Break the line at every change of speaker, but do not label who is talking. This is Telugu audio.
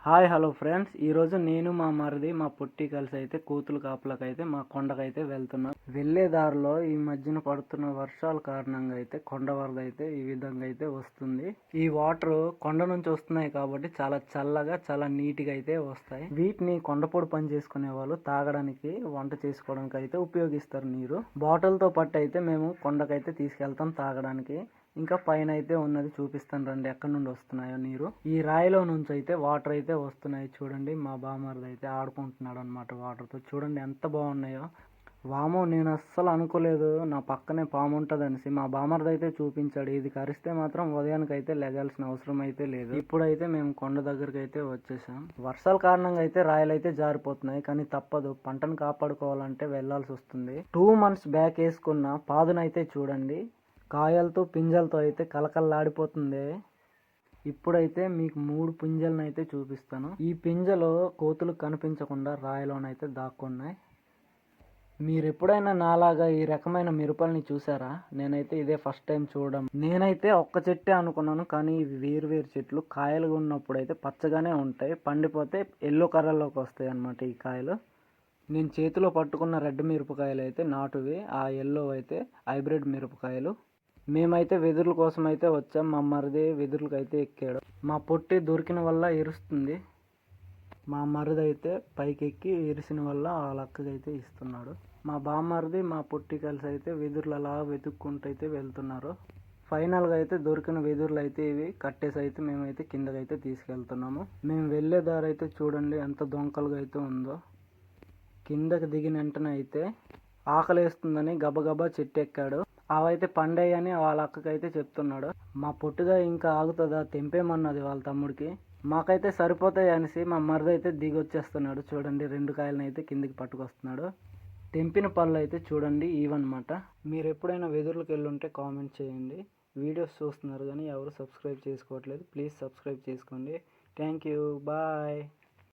హాయ్ హలో ఫ్రెండ్స్, ఈరోజు నేను మా మరిది మా పుట్టి కలిసి అయితే కూతులు కాపులకైతే మా కొండకైతే వెళ్తున్నాం. వెళ్ళే దారిలో ఈ మధ్యన పడుతున్న వర్షాల కారణంగా అయితే కొండ వరద అయితే ఈ విధంగా అయితే వస్తుంది. ఈ వాటర్ కొండ నుంచి వస్తున్నాయి కాబట్టి చాలా చల్లగా చాలా నీట్గా అయితే వస్తాయి. వీటిని కొండపొడి పని చేసుకునే వాళ్ళు తాగడానికి, వంట చేసుకోవడానికి అయితే ఉపయోగిస్తారు. నీరు బాటిల్తో పట్టు అయితే మేము కొండకైతే తీసుకెళ్తాం తాగడానికి. ఇంకా పైన అయితే ఉన్నది చూపిస్తాను రండి, ఎక్కడి నుండి వస్తున్నాయో నీరు. ఈ రాయిలో నుంచి అయితే వాటర్ అయితే వస్తున్నాయి చూడండి. మా బామర్ది అయితే ఆడుకుంటున్నాడు అనమాట వాటర్తో. చూడండి ఎంత బాగున్నాయో. వామో, నేను అస్సలు అనుకోలేదు నా పక్కనే పాము ఉంటుంది అనేసి. మా బామర్ది అయితే చూపించాడు. ఇది కరిస్తే మాత్రం ఉదయానికి అయితే లెగాల్సిన అవసరం అయితే లేదు. ఇప్పుడైతే మేము కొండ దగ్గరికి అయితే వచ్చేసాం. వర్షాల కారణంగా అయితే రాయలు అయితే జారిపోతున్నాయి, కానీ తప్పదు, పంటను కాపాడుకోవాలంటే వెళ్లాల్సి వస్తుంది. 2 months బ్యాక్ వేసుకున్న పాదునైతే చూడండి, కాయలతో పింజలతో అయితే కలకల్లాడిపోతుంది. ఇప్పుడైతే మీకు 3 పింజలను అయితే చూపిస్తాను. ఈ పింజలు కోతులు కనిపించకుండా రాయిలోనైతే దాక్కున్నాయి. మీరు ఎప్పుడైనా నాలాగా ఈ రకమైన మిరపల్ని చూసారా? నేనైతే ఇదే ఫస్ట్ టైం చూడడం. నేనైతే ఒక్క చెట్టే అనుకున్నాను, కానీ ఇవి వేరు వేరు చెట్లు. కాయలు ఉన్నప్పుడు అయితే పచ్చగానే ఉంటాయి, పండిపోతే ఎల్లో కలర్లోకి వస్తాయి అన్నమాట ఈ కాయలు. నేను చేతిలో పట్టుకున్న రెడ్ మిరపకాయలు అయితే నాటువి, ఆ ఎల్లో అయితే హైబ్రిడ్ మిరపకాయలు. మేమైతే వెదురుల కోసం అయితే వచ్చాం. మా మరిది వెదురులకు అయితే ఎక్కాడు. మా పొట్టి దొరికిన వల్ల ఇరుస్తుంది. మా మరిది అయితే పైకి ఎక్కి ఇరిసిన వల్ల ఆ లక్కకి అయితే ఇస్తున్నాడు. మా బామ్మరిది మా పొట్టి కలిసి అయితే వెదురులు అలా వెతుక్కుంటూ అయితే వెళ్తున్నారు. ఫైనల్గా అయితే దొరికిన వెదురులు అయితే ఇవి కట్టేసి అయితే మేమైతే కిందకైతే తీసుకెళ్తున్నాము. మేము వెళ్ళే దారి అయితే చూడండి ఎంత దొంకలుగా అయితే ఉందో. కిందకి దిగిన వెంటనే అయితే ఆకలేస్తుందని గబగబా చెట్టు ఎక్కాడు. అవైతే పండేయని వాళ్ళ అక్కకైతే చెప్తున్నాడు. మా పొట్టుగా ఇంకా ఆగుతుందా, తెంపేమన్నది వాళ్ళ తమ్ముడికి. మాకైతే సరిపోతాయి అనేసి మా మరిది అయితే దిగి వచ్చేస్తున్నాడు. చూడండి 2 కాయలను అయితే కిందికి పట్టుకొస్తున్నాడు. తెంపిన పళ్ళు అయితే చూడండి ఇవన్నమాట. మీరు ఎప్పుడైనా వెదురులకు వెళ్ళుంటే కామెంట్ చేయండి. వీడియోస్ చూస్తున్నారు కానీ ఎవరు సబ్స్క్రైబ్ చేసుకోవట్లేదు. ప్లీజ్ సబ్స్క్రైబ్ చేసుకోండి. Thank you, bye.